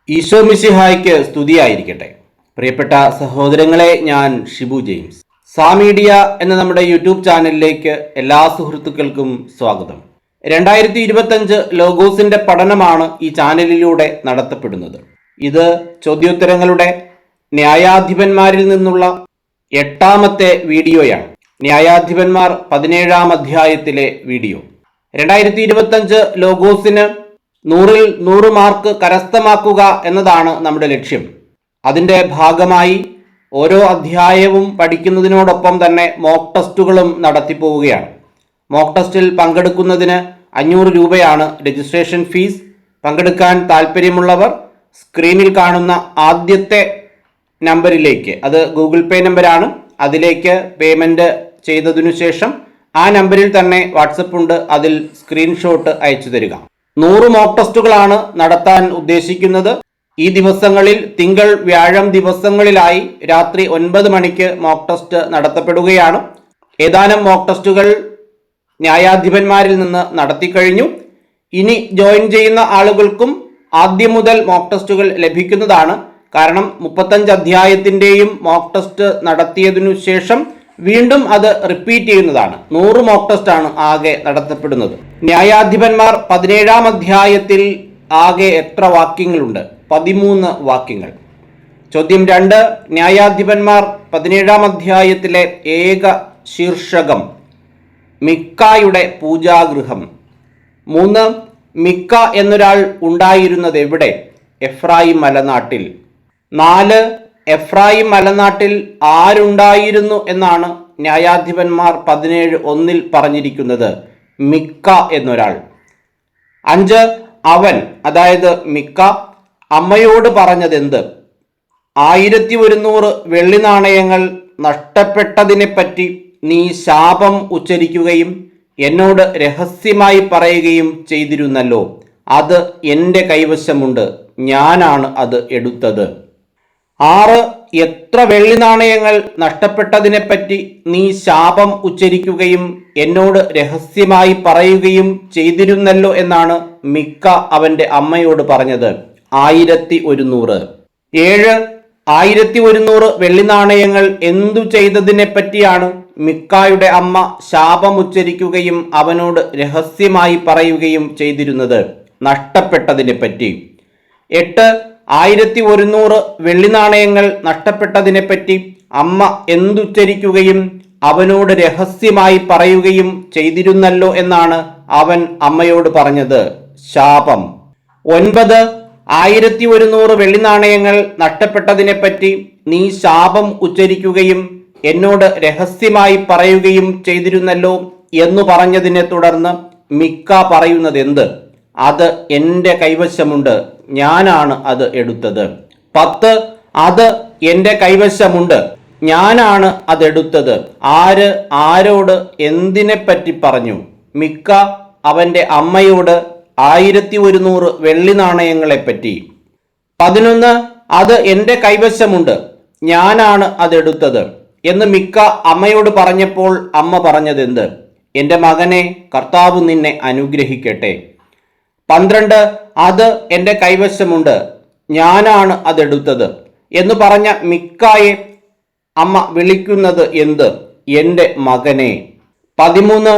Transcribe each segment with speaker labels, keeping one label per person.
Speaker 1: ഈശോ മിശിഹായ്ക്ക് സ്തുതിയായിരിക്കട്ടെ. പ്രിയപ്പെട്ട സഹോദരങ്ങളെ, ഞാൻ ഷിബു ജെയിംസ്. സാ മീഡിയ എന്ന നമ്മുടെ യൂട്യൂബ് ചാനലിലേക്ക് എല്ലാ സുഹൃത്തുക്കൾക്കും സ്വാഗതം. 2025 ലോഗോസിന്റെ പഠനമാണ് ഈ ചാനലിലൂടെ നടത്തപ്പെടുന്നത്. ഇത് ചോദ്യോത്തരങ്ങളുടെ ന്യായാധിപന്മാരിൽ നിന്നുള്ള 8ാമത്തെ വീഡിയോയാണ്. ന്യായാധിപന്മാർ 17ാം അധ്യായത്തിലെ വീഡിയോ. 2025 ലോഗോസിന് 100-ൽ 100 മാർക്ക് കരസ്ഥമാക്കുക എന്നതാണ് നമ്മുടെ ലക്ഷ്യം. അതിൻ്റെ ഭാഗമായി ഓരോ അധ്യായവും പഠിക്കുന്നതിനോടൊപ്പം തന്നെ മോക്ക് ടെസ്റ്റുകളും നടത്തിപ്പോവുകയാണ്. മോക്ക് ടെസ്റ്റിൽ പങ്കെടുക്കുന്നതിന് 500 രൂപയാണ് രജിസ്ട്രേഷൻ ഫീസ്. പങ്കെടുക്കാൻ താല്പര്യമുള്ളവർ സ്ക്രീനിൽ കാണുന്ന ആദ്യത്തെ നമ്പറിലേക്ക്, അത് ഗൂഗിൾ പേ നമ്പറാണ്, അതിലേക്ക് പേയ്മെൻറ്റ് ചെയ്തതിനു ശേഷം ആ നമ്പറിൽ തന്നെ വാട്സപ്പ് ഉണ്ട്, അതിൽ സ്ക്രീൻഷോട്ട് അയച്ചു തരിക. 100 മോക്ക് ടെസ്റ്റുകളാണ് നടത്താൻ ഉദ്ദേശിക്കുന്നത്. ഈ ദിവസങ്ങളിൽ തിങ്കൾ വ്യാഴം ദിവസങ്ങളിലായി രാത്രി 9 മണിക്ക് മോക്ക് ടെസ്റ്റ് നടത്തപ്പെടുകയാണ്. ഏതാനും മോക്ക് ടെസ്റ്റുകൾ ന്യായാധിപന്മാരിൽ നിന്ന് നടത്തിക്കഴിഞ്ഞു. ഇനി ജോയിൻ ചെയ്യുന്ന ആളുകൾക്കും ആദ്യം മുതൽ മോക്ക് ടെസ്റ്റുകൾ ലഭിക്കുന്നതാണ്. കാരണം 35 അധ്യായത്തിൻ്റെയും മോക്ക് ടെസ്റ്റ് നടത്തിയതിനു ശേഷം വീണ്ടും അത് റിപ്പീറ്റ് ചെയ്യുന്നതാണ്. 100 മോക്ക് ടെസ്റ്റ് ആണ് ആകെ നടത്തപ്പെടുന്നത്. ന്യായാധിപന്മാർ 17ാം അധ്യായത്തിൽ ആകെ എത്ര വാക്യങ്ങളുണ്ട്? 13 വാക്യങ്ങൾ. ചോദ്യം 2, ന്യായാധിപന്മാർ 17ാം അധ്യായത്തിലെ ഏക ശീർഷകം മിക്കായുടെ പൂജാഗൃഹം. 3, മിക്ക എന്നൊരാൾ ഉണ്ടായിരുന്നത് എവിടെ? എഫ്രായിം മലനാട്ടിൽ. 4, എഫ്രായിം മലനാട്ടിൽ ആരുണ്ടായിരുന്നു എന്നാണ് ന്യായാധിപന്മാർ 17:1 പറഞ്ഞിരിക്കുന്നത്? മിക്ക എന്നൊരാൾ. 5, അവൻ, അതായത് മിക്ക, അമ്മയോട് പറഞ്ഞതെന്ത്? 1100 വെള്ളി നാണയങ്ങൾ നഷ്ടപ്പെട്ടതിനെപ്പറ്റി നീ ശാപം ഉച്ചരിക്കുകയും എന്നോട് രഹസ്യമായി പറയുകയും ചെയ്തിരുന്നല്ലോ. അത് എൻ്റെ കൈവശമുണ്ട്, ഞാനാണ് അത് എടുത്തത്. 6, എത്ര വെള്ളി നാണയങ്ങൾ നഷ്ടപ്പെട്ടതിനെപ്പറ്റി നീ ശാപം ഉച്ചരിക്കുകയും എന്നോട് രഹസ്യമായി പറയുകയും ചെയ്തിരുന്നല്ലോ എന്നാണ് മിക്ക അവൻ്റെ അമ്മയോട് പറഞ്ഞത്? 1100. 7, 1100 വെള്ളി നാണയങ്ങൾ എന്തു ചെയ്തതിനെപ്പറ്റിയാണ് മിക്കായുടെ അമ്മ ശാപമുച്ചരിക്കുകയും അവനോട് രഹസ്യമായി പറയുകയും ചെയ്തിരുന്നത്? നഷ്ടപ്പെട്ടതിനെപ്പറ്റി. 8, 1100 വെള്ളി നാണയങ്ങൾ നഷ്ടപ്പെട്ടതിനെപ്പറ്റി അമ്മ എന്തുച്ചരിക്കുകയും അവനോട് രഹസ്യമായി പറയുകയും ചെയ്തിരുന്നല്ലോ എന്നാണ് അവൻ അമ്മയോട് പറഞ്ഞത്? ശാപം. 9, 1100 വെള്ളി നാണയങ്ങൾ നഷ്ടപ്പെട്ടതിനെപ്പറ്റി നീ ശാപം ഉച്ചരിക്കുകയും എന്നോട് രഹസ്യമായി പറയുകയും ചെയ്തിരുന്നല്ലോ എന്നു പറഞ്ഞതിനെ തുടർന്ന് മിക്ക പറയുന്നത് എന്ത്? അത് എൻ്റെ കൈവശമുണ്ട്, ഞാനാണ് അത് എടുത്തത്. 10, അത് എൻ്റെ കൈവശമുണ്ട്, ഞാനാണ് അതെടുത്തത്. ആര് ആരോട് എന്തിനെപ്പറ്റി പറഞ്ഞു? മിക്ക അവൻ്റെ അമ്മയോട് 1100 വെള്ളി നാണയങ്ങളെപ്പറ്റി. 11, അത് എൻ്റെ കൈവശമുണ്ട്, ഞാനാണ് അതെടുത്തത് എന്ന് മിക്ക അമ്മയോട് പറഞ്ഞപ്പോൾ അമ്മ പറഞ്ഞതെന്ത്? എൻ്റെ മകനെ, കർത്താവ് നിന്നെ അനുഗ്രഹിക്കട്ടെ. 12, അത് എൻ്റെ കൈവശമുണ്ട്, ഞാനാണ് അതെടുത്തത് എന്ന് പറഞ്ഞ മിക്കായെ അമ്മ വിളിക്കുന്നത് എന്ത്? എൻ്റെ മകനെ. 13,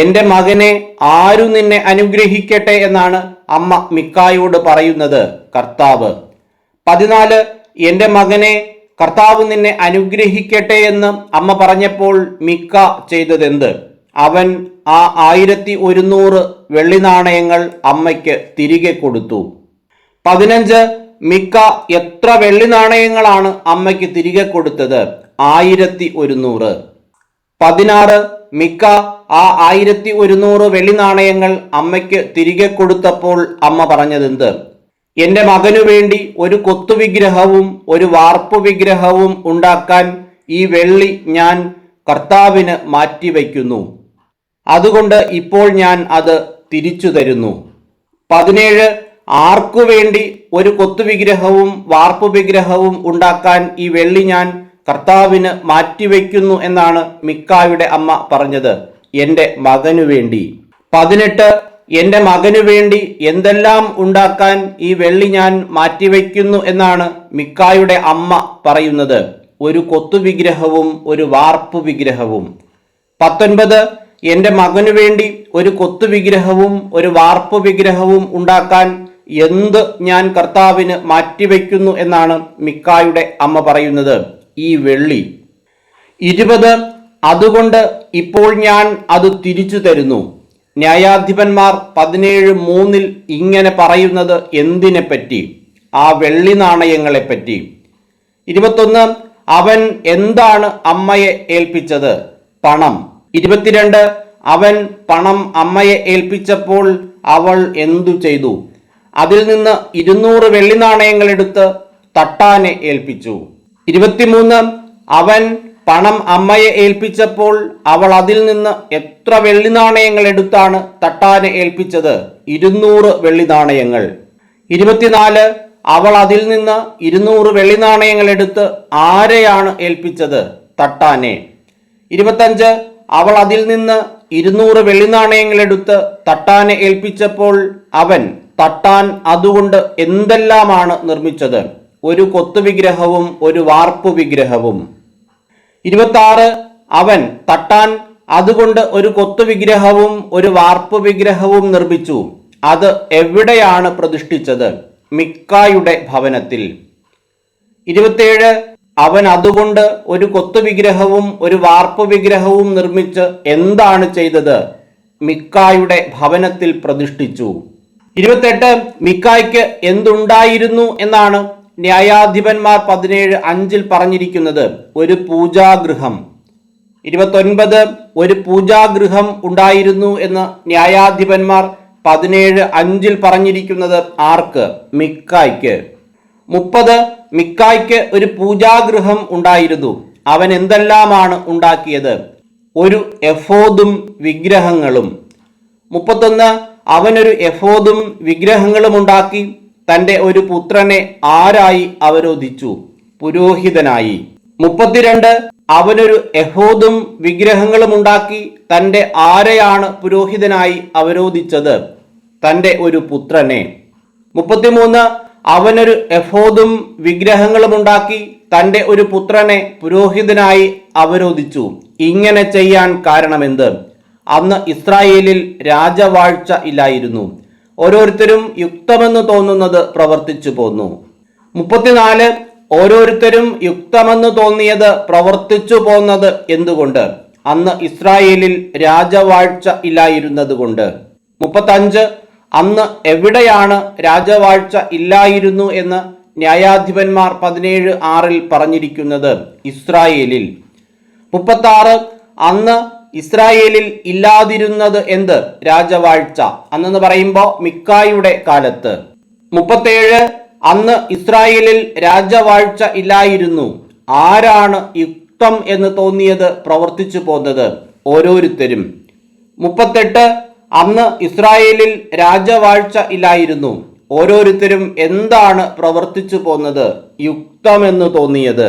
Speaker 1: എൻ്റെ മകനെ, ആരു നിന്നെ അനുഗ്രഹിക്കട്ടെ എന്നാണ് അമ്മ മിക്കായോട് പറയുന്നത്? കർത്താവ്. 14, എൻ്റെ മകനെ, കർത്താവ് നിന്നെ അനുഗ്രഹിക്കട്ടെ എന്ന് അമ്മ പറഞ്ഞപ്പോൾ മിക്ക ചെയ്തതെന്ത്? അവൻ ആ 1100 വെള്ളി നാണയങ്ങൾ അമ്മയ്ക്ക് തിരികെ കൊടുത്തു. 15, മിക്ക എത്ര വെള്ളി നാണയങ്ങളാണ് അമ്മയ്ക്ക് തിരികെ കൊടുത്തത്? 1100. 16, മിക്ക ആ 1100 വെള്ളി നാണയങ്ങൾ അമ്മയ്ക്ക് തിരികെ കൊടുത്തപ്പോൾ അമ്മ പറഞ്ഞതെന്ത്? എൻ്റെ മകനു വേണ്ടി ഒരു കൊത്തുവിഗ്രഹവും ഒരു വാർപ്പ് വിഗ്രഹവും ഉണ്ടാക്കാൻ ഈ വെള്ളി ഞാൻ കർത്താവിന് മാറ്റിവെക്കുന്നു, അതുകൊണ്ട് ഇപ്പോൾ ഞാൻ അത് തിരിച്ചു തരുന്നു. 17, ആർക്കു വേണ്ടി ഒരു കൊത്തുവിഗ്രഹവും വാർപ്പ് വിഗ്രഹവും ഉണ്ടാക്കാൻ ഈ വെള്ളി ഞാൻ കർത്താവിന് മാറ്റിവെക്കുന്നു എന്നാണ് മിക്കായുടെ അമ്മ പറഞ്ഞത്? എൻ്റെ മകനു വേണ്ടി. 18, എൻ്റെ മകനു വേണ്ടി എന്തെല്ലാം ഉണ്ടാക്കാൻ ഈ വെള്ളി ഞാൻ മാറ്റിവെക്കുന്നു എന്നാണ് മിക്കായുടെ അമ്മ പറയുന്നത്. ഒരു കൊത്തുവിഗ്രഹവും ഒരു വാർപ്പ് വിഗ്രഹവും. 19 എൻ്റെ മകനു വേണ്ടി ഒരു കൊത്തുവിഗ്രഹവും ഒരു വാർപ്പ് വിഗ്രഹവും ഉണ്ടാക്കാൻ എന്ത് ഞാൻ കർത്താവിന് മാറ്റിവെക്കുന്നു എന്നാണ് മിക്കായുടെ അമ്മ പറയുന്നത്, ഈ വെള്ളി. 20 അതുകൊണ്ട് ഇപ്പോൾ ഞാൻ അത് തിരിച്ചു തരുന്നു. ന്യായാധിപന്മാർ 17:3 ഇങ്ങനെ പറയുന്നത് എന്തിനെപ്പറ്റി? ആ വെള്ളി നാണയങ്ങളെപ്പറ്റി. 21 അവൻ എന്താണ് അമ്മയെ ഏൽപ്പിച്ചത്? പണം. 22 അവൻ പണം അമ്മയെ ഏൽപ്പിച്ചപ്പോൾ അവൾ എന്തു ചെയ്തു? അതിൽ നിന്ന് 200 വെള്ളി നാണയങ്ങൾ എടുത്ത് തട്ടാനെ ഏൽപ്പിച്ചു. 23 അവൻ പണം അമ്മയെ ഏൽപ്പിച്ചപ്പോൾ അവൾ അതിൽ നിന്ന് എത്ര വെള്ളി നാണയങ്ങൾ എടുത്താണ് തട്ടാനെ ഏൽപ്പിച്ചത്? 200 വെള്ളി നാണയങ്ങൾ. 24 അവൾ അതിൽ നിന്ന് 200 വെള്ളി നാണയങ്ങൾ എടുത്ത് ആരെയാണ് ഏൽപ്പിച്ചത്? തട്ടാനെ. 25 അവൾ അതിൽ നിന്ന് 200 വെള്ളി നാണയങ്ങൾ എടുത്ത് തട്ടാനെ ഏൽപ്പിച്ചപ്പോൾ അവൻ തട്ടാൻ അതുകൊണ്ട് എന്തെല്ലാമാണ് നിർമ്മിച്ചത്? ഒരു കൊത്തുവിഗ്രഹവും ഒരു വാർപ്പ് വിഗ്രഹവും. 26 അവൻ തട്ടാൻ അതുകൊണ്ട് ഒരു കൊത്തുവിഗ്രഹവും ഒരു വാർപ്പ് വിഗ്രഹവും നിർമ്മിച്ചു. അത് എവിടെയാണ് പ്രതിഷ്ഠിച്ചത്? മിക്കായുടെ ഭവനത്തിൽ. 27 അവൻ അതുകൊണ്ട് ഒരു കൊത്തുവിഗ്രഹവും ഒരു വാർപ്പ് വിഗ്രഹവും നിർമ്മിച്ച് എന്താണ് ചെയ്തത്? മിക്കായുടെ ഭവനത്തിൽ പ്രതിഷ്ഠിച്ചു. 28 മിക്കായ്ക്ക് എന്തുണ്ടായിരുന്നു എന്നാണ് ന്യായാധിപന്മാർ 17:5 പറഞ്ഞിരിക്കുന്നത്? ഒരു പൂജാഗൃഹം. 29 ഒരു പൂജാഗൃഹം ഉണ്ടായിരുന്നു എന്ന് ന്യായാധിപന്മാർ 17:5 പറഞ്ഞിരിക്കുന്നത് ആർക്ക്? മിക്കായ്ക്ക്. 30 മിക്കായ്ക്ക് ഒരു പൂജാഗൃഹം ഉണ്ടായിരുന്നു. അവൻ എന്തെല്ലാമാണ് ഉണ്ടാക്കിയത്? ഒരു എഫോദും വിഗ്രഹങ്ങളും. 31 അവനൊരു എഫോദും വിഗ്രഹങ്ങളും ഉണ്ടാക്കി തൻ്റെ ഒരു പുത്രനെ ആരായി അവരോധിച്ചു? പുരോഹിതനായി. 32 അവനൊരു എഫോദും വിഗ്രഹങ്ങളും ഉണ്ടാക്കി തൻ്റെ ആരെയാണ് പുരോഹിതനായി അവരോധിച്ചത്? തൻ്റെ ഒരു പുത്രനെ. 33 അവനൊരു എഫോദും വിഗ്രഹങ്ങളും ഉണ്ടാക്കി തൻ്റെ ഒരു പുത്രനെ പുരോഹിതനായി അവരോധിച്ചു. ഇങ്ങനെ ചെയ്യാൻ കാരണമെന്ത്? അന്ന് ഇസ്രായേലിൽ രാജവാഴ്ച ഇല്ലായിരുന്നു. ഓരോരുത്തരും യുക്തമെന്ന് തോന്നുന്നത് പ്രവർത്തിച്ചു പോന്നു. 34 ഓരോരുത്തരും യുക്തമെന്ന് തോന്നിയത് പ്രവർത്തിച്ചു പോന്നത് എന്തുകൊണ്ട്? അന്ന് ഇസ്രായേലിൽ രാജവാഴ്ച ഇല്ലായിരുന്നത് കൊണ്ട്. 35 അന്ന് എവിടെയാണ് രാജവാഴ്ച ഇല്ലായിരുന്നു എന്ന് ന്യായാധിപന്മാർ 17:6 പറഞ്ഞിരിക്കുന്നത്? ഇസ്രായേലിൽ. 36 അന്ന് ഇസ്രായേലിൽ ഇല്ലാതിരുന്നത് എന്ത്? രാജവാഴ്ച. അന്നെന്ന് പറയുമ്പോൾ മിക്കായുടെ കാലത്ത്. 37 അന്ന് ഇസ്രായേലിൽ രാജവാഴ്ച ഇല്ലായിരുന്നു. ആരാണ് യുക്തം എന്ന് തോന്നിയത് പ്രവർത്തിച്ചു പോന്നത്? ഓരോരുത്തരും. 38 അന്ന് ഇസ്രായേലിൽ രാജവാഴ്ച ഇല്ലായിരുന്നു. ഓരോരുത്തരും എന്താണ് പ്രവർത്തിച്ചു പോന്നത്? യുക്തമെന്ന് തോന്നിയത്.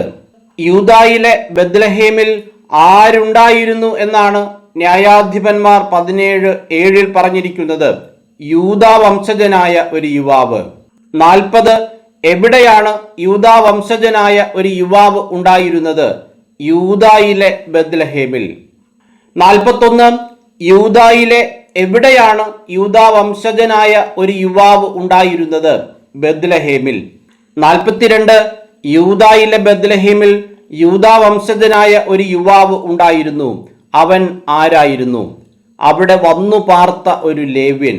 Speaker 1: യൂദായിലെ ബെത്ലഹേമിൽ ആരുണ്ടായിരുന്നു എന്നാണ് ന്യായാധിപന്മാർ 17:7 പറഞ്ഞിരിക്കുന്നത്? യൂദാ വംശജനായ ഒരു യുവാവ്. 40 എവിടെയാണ് യൂദാ വംശജനായ ഒരു യുവാവ് ഉണ്ടായിരുന്നത്? യൂദായിലെ ബെത്ലഹേമിൽ. 41 യൂദായിലെ എവിടെയാണ് യൂദാ വംശജനായ ഒരു യുവാവ് ഉണ്ടായിരുന്നത്? ബെത്ലഹേമിൽ. 42 യൂദായിലെ ബെത്ലഹേമിൽ യൂദാ വംശജനായ ഒരു യുവാവ് ഉണ്ടായിരുന്നു. അവൻ ആരായിരുന്നു? അവിടെ വന്നു പാർത്ത ഒരു ലേവ്യൻ.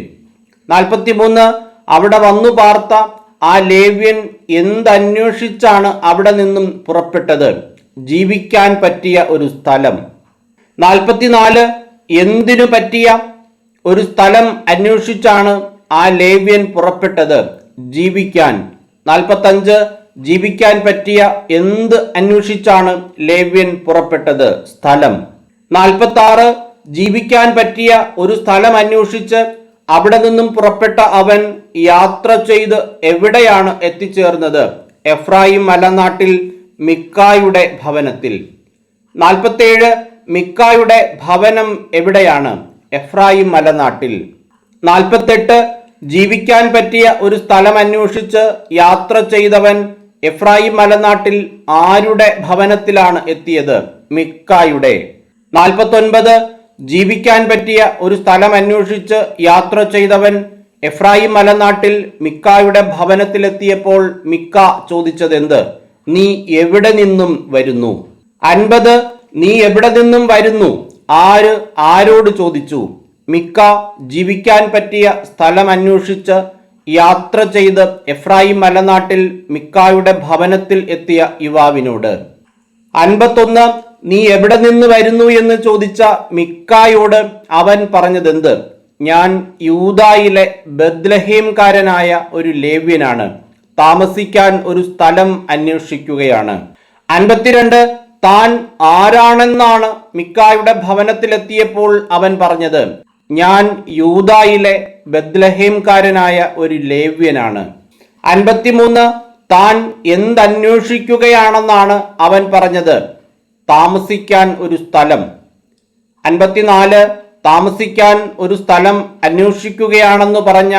Speaker 1: 43 അവിടെ വന്നു പാർത്ത ആ ലേവ്യൻ എന്തന്വേഷിച്ചാണ് അവിടെ നിന്നും പുറപ്പെട്ടത്? ജീവിക്കാൻ പറ്റിയ ഒരു സ്ഥലം. 44 എന്തിനു പറ്റിയ ഒരു സ്ഥലം അന്വേഷിച്ചാണ് ആ ലേവ്യൻ പുറപ്പെട്ടത്? ജീവിക്കാൻ. 45 ജീവിക്കാൻ പറ്റിയ എന്ത് അന്വേഷിച്ചാണ് ലേവ്യൻ പുറപ്പെട്ടത്? സ്ഥലം. 46 ജീവിക്കാൻ പറ്റിയ ഒരു സ്ഥലം അന്വേഷിച്ച് അവിടെ നിന്നും പുറപ്പെട്ട അവൻ യാത്ര ചെയ്ത് എവിടെയാണ് എത്തിച്ചേർന്നത്? എഫ്രായിം മലനാട്ടിൽ മിക്കായുടെ ഭവനത്തിൽ. 47 മിക്കായുടെ ഭവനം എവിടെയാണ്? എഫ്രായിം മലനാട്ടിൽ. 48 ജീവിക്കാൻ പറ്റിയ ഒരു സ്ഥലം അന്വേഷിച്ച് യാത്ര ചെയ്തവൻ എഫ്രായിം മലനാട്ടിൽ ആരുടെ ഭവനത്തിലാണ് എത്തിയത്? മിക്കായുടെ. 49 ജീവിക്കാൻ പറ്റിയ ഒരു സ്ഥലം അന്വേഷിച്ച് യാത്ര ചെയ്തവൻ എഫ്രായിം മലനാട്ടിൽ മിക്കായുടെ ഭവനത്തിലെത്തിയപ്പോൾ മിക്ക ചോദിച്ചതെന്ത്? നീ എവിടെ നിന്നും വരുന്നു? 50 നീ എവിടെ നിന്നും വരുന്നു? ആര് ആരോട് ചോദിച്ചു? മിക്ക ജീവിക്കാൻ പറ്റിയ സ്ഥലം അന്വേഷിച്ച് യാത്ര ചെയ്ത് എഫ്രായിം മലനാട്ടിൽ മിക്കായുടെ ഭവനത്തിൽ എത്തിയ യുവാവിനോട്. 51 നീ എവിടെ നിന്ന് വരുന്നു എന്ന് ചോദിച്ച മിക്കായോട് അവൻ പറഞ്ഞതെന്ത്? ഞാൻ യൂദായിലെ ബത്ലഹേംകാരനായ ഒരു ലേവ്യനാണ്, താമസിക്കാൻ ഒരു സ്ഥലം അന്വേഷിക്കുകയാണ്. 52 താൻ ആരാണെന്നാണ് മിക്കായുടെ ഭവനത്തിലെത്തിയപ്പോൾ അവൻ പറഞ്ഞത്? ഞാൻ യൂദായിലെ ബത്ലഹേംകാരനായ ഒരു ലേവ്യനാണ്. 53 താൻ എന്തന്വേഷിക്കുകയാണെന്നാണ് അവൻ പറഞ്ഞത്? താമസിക്കാൻ ഒരു സ്ഥലം. 54 താമസിക്കാൻ ഒരു സ്ഥലം അന്വേഷിക്കുകയാണെന്ന് പറഞ്ഞ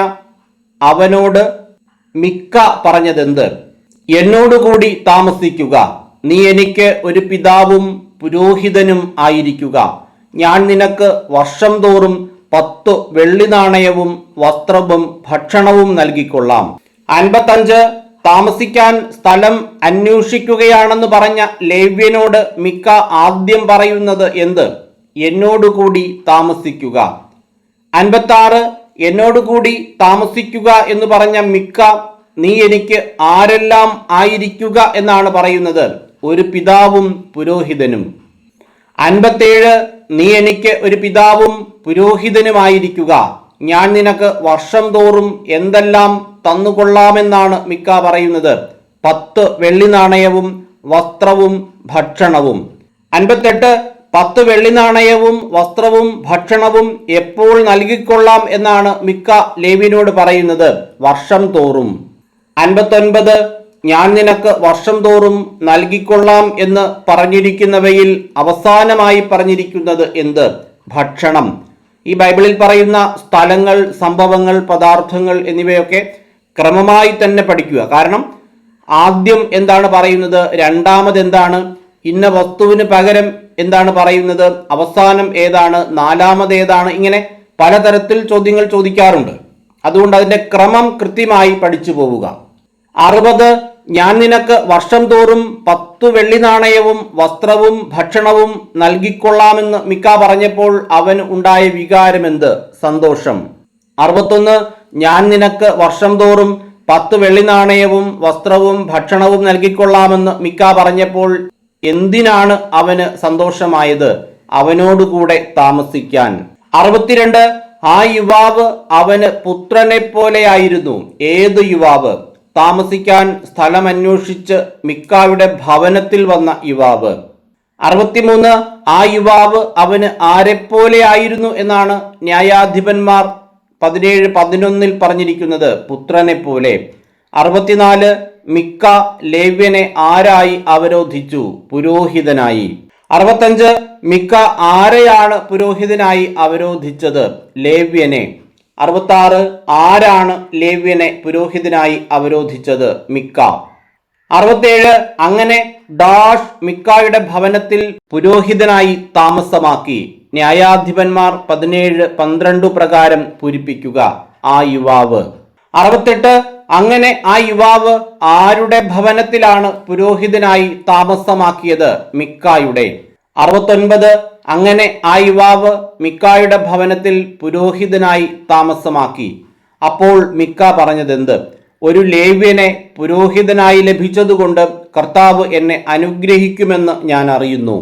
Speaker 1: അവനോട് മിക്ക പറഞ്ഞതെന്ത്? എന്നോടുകൂടി താമസിക്കുക, നീ എനിക്ക് ഒരു പിതാവും പുരോഹിതനും ആയിരിക്കുക. ഞാൻ നിനക്ക് വർഷം തോറും 10 വെള്ളി നാണയവും വസ്ത്രവും ഭക്ഷണവും നൽകിക്കൊള്ളാം. 55 താമസിക്കാൻ സ്ഥലം അന്വേഷിക്കുകയാണെന്ന് പറഞ്ഞ ലേവ്യനോട് മിക്ക ആദ്യം പറയുന്നത് എന്ത്? എന്നോടുകൂടി താമസിക്കുക. 56 എന്നോടുകൂടി താമസിക്കുക എന്ന് പറഞ്ഞ മിക്ക നീ എനിക്ക് ആരെല്ലാം ആയിരിക്കുക എന്നാണ് പറയുന്നത്? ഒരു പിതാവും പുരോഹിതനും. 57 നീ എനിക്ക് ഒരു പിതാവും പുരോഹിതനുമായിരിക്കുക. ഞാൻ നിനക്ക് വർഷം തോറും എന്തെല്ലാം തന്നുകൊള്ളാമെന്നാണ് മിക്ക പറയുന്നത്? 10 വെള്ളി നാണയവും വസ്ത്രവും ഭക്ഷണവും. 58 10 വെള്ളി നാണയവും വസ്ത്രവും ഭക്ഷണവും എപ്പോൾ നൽകിക്കൊള്ളാം എന്നാണ് മിക്ക ലേവ്യനോട് പറയുന്നത്? വർഷം തോറും. 59 ഞാൻ നിനക്ക് വർഷം തോറും നൽകിക്കൊള്ളാം എന്ന് പറഞ്ഞിരിക്കുന്നവയിൽ അവസാനമായി പറഞ്ഞിരിക്കുന്നത് എന്ത്? ഭക്ഷണം. ഈ ബൈബിളിൽ പറയുന്ന സ്ഥലങ്ങൾ, സംഭവങ്ങൾ, പദാർത്ഥങ്ങൾ എന്നിവയൊക്കെ ക്രമമായി തന്നെ പഠിക്കുക. കാരണം ആദ്യം എന്താണ് പറയുന്നത്, രണ്ടാമത് എന്താണ്, ഇന്ന വസ്തുവിന് പകരം എന്താണ് പറയുന്നത്, അവസാനം ഏതാണ്, നാലാമത് ഏതാണ്, ഇങ്ങനെ പലതരത്തിൽ ചോദ്യങ്ങൾ ചോദിക്കാറുണ്ട്. അതുകൊണ്ട് അതിൻ്റെ ക്രമം കൃത്യമായി പഠിച്ചു പോവുക. 60 ഞാൻ നിനക്ക് വർഷം തോറും 10 വെള്ളി നാണയവും വസ്ത്രവും ഭക്ഷണവും നൽകിക്കൊള്ളാമെന്ന് മിക്ക പറഞ്ഞപ്പോൾ അവൻ ഉണ്ടായ വികാരമെന്ത്? സന്തോഷം. 61 ഞാൻ നിനക്ക് വർഷം തോറും 10 വെള്ളി നാണയവും വസ്ത്രവും ഭക്ഷണവും നൽകിക്കൊള്ളാമെന്ന് മിക്ക പറഞ്ഞപ്പോൾ എന്തിനാണ് അവന് സന്തോഷമായത്? അവനോടുകൂടെ താമസിക്കാൻ. 62 ആ യുവാവ് അവന് പുത്രനെ പോലെയായിരുന്നു. ഏത് യുവാവ്? താമസിക്കാൻ സ്ഥലം അന്വേഷിച്ച് മിക്കായുടെ ഭവനത്തിൽ വന്ന യുവാവ്. 63 ആ യുവാവ് അവന് ആരെപ്പോലെയായിരുന്നു എന്നാണ് ന്യായാധിപന്മാർ 17:11 പറഞ്ഞിരിക്കുന്നത്? പുത്രനെ പോലെ. 64 മിക്ക ലേവ്യനെ ആരായി അവരോധിച്ചു? പുരോഹിതനായി. 65 മിക്ക ആരെയാണ് പുരോഹിതനായി അവരോധിച്ചത്? ലേവ്യനെ. 66 ആരാണ് ലേവ്യനെ പുരോഹിതനായി അവരോധിച്ചത്? മിക്ക. 67 അങ്ങനെ ഡാഷ് മിക്കായുടെ ഭവനത്തിൽ പുരോഹിതനായി താമസമാക്കി. ന്യായാധിപന്മാർ 17:12 പ്രകാരം പൂരിപ്പിക്കുക ആ യുവാവ്. 68 അങ്ങനെ ആ യുവാവ് ആരുടെ ഭവനത്തിലാണ് പുരോഹിതനായി താമസമാക്കിയത്? മിക്കായുടെ. 69 അങ്ങനെ ആ യുവാവ് മിക്കായുടെ ഭവനത്തിൽ പുരോഹിതനായി താമസമാക്കി. അപ്പോൾ മിക്ക പറഞ്ഞതെന്ത്? ഒരു ലേവ്യനെ പുരോഹിതനായി ലഭിച്ചതുകൊണ്ട് കർത്താവ് എന്നെ അനുഗ്രഹിക്കുമെന്ന് ഞാൻ അറിയുന്നു.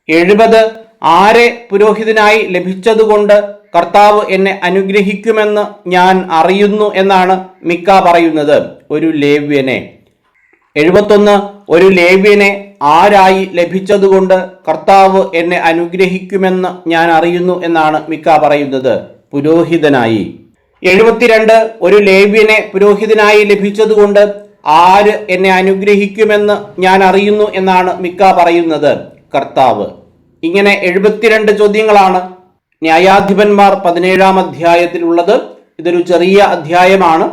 Speaker 1: 70 ആരെ പുരോഹിതനായി ലഭിച്ചതുകൊണ്ട് കർത്താവ് എന്നെ അനുഗ്രഹിക്കുമെന്ന് ഞാൻ അറിയുന്നു എന്നാണ് മിക്ക പറയുന്നത്? ഒരു ലേവ്യനെ. 71 ഒരു ലേവ്യനെ ആരായി ലഭിച്ചതുകൊണ്ട് കർത്താവ് എന്നെ അനുഗ്രഹിക്കുമെന്ന് ഞാൻ അറിയുന്നു എന്നാണ് മിക്ക പറയുന്നത്? പുരോഹിതനായി. 72 ഒരു ലേവ്യനെ പുരോഹിതനായി ലഭിച്ചതുകൊണ്ട് ആര് എന്നെ അനുഗ്രഹിക്കുമെന്ന് ഞാൻ അറിയുന്നു എന്നാണ് മിക്ക പറയുന്നത്? കർത്താവ്. ഇങ്ങനെ 72 ചോദ്യങ്ങളാണ് ന്യായാധിപന്മാർ 17-ാം അധ്യായത്തിലുള്ളത്. ഇതൊരു ചെറിയ അധ്യായമാണ്.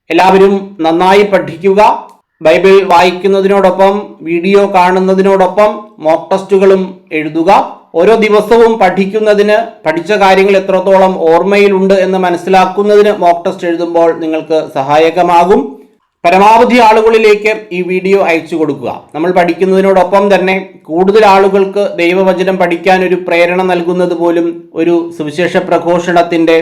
Speaker 1: എല്ലാവരും നന്നായി പഠിക്കുക. ബൈബിൾ വായിക്കുന്നതിനോടൊപ്പം വീഡിയോ കാണുന്നതിനോടൊപ്പം മോക്ക് ടെസ്റ്റുകളും എഴുതുക. ഓരോ ദിവസവും പഠിക്കുന്നതിന്, പഠിച്ച കാര്യങ്ങൾ എത്രത്തോളം ഓർമ്മയിലുണ്ട് എന്ന് മനസ്സിലാക്കുന്നതിന് മോക്ക് ടെസ്റ്റ് എഴുതുമ്പോൾ നിങ്ങൾക്ക് സഹായകമാകും. പരമാവധി ആളുകളിലേക്ക് ഈ വീഡിയോ അയച്ചു കൊടുക്കുക. നമ്മൾ പഠിക്കുന്നതിനോടൊപ്പം തന്നെ കൂടുതൽ ആളുകൾക്ക് ദൈവവചനം പഠിക്കാൻ ഒരു പ്രേരണ നൽകുന്നത് പോലും ഒരു സുവിശേഷ പ്രഘോഷണത്തിൻ്റെ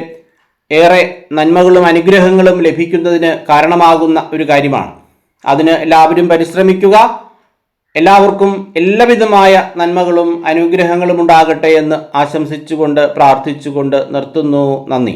Speaker 1: ഏറെ നന്മകളും അനുഗ്രഹങ്ങളും ലഭിക്കുന്നതിന് കാരണമാകുന്ന ഒരു കാര്യമാണ്. അതിന് എല്ലാവരും പരിശ്രമിക്കുക. എല്ലാവർക്കും എല്ലാവിധമായ നന്മകളും അനുഗ്രഹങ്ങളും ഉണ്ടാകട്ടെ എന്ന് ആശംസിച്ചുകൊണ്ട് പ്രാർത്ഥിച്ചുകൊണ്ട് നിർത്തുന്നു. നന്ദി.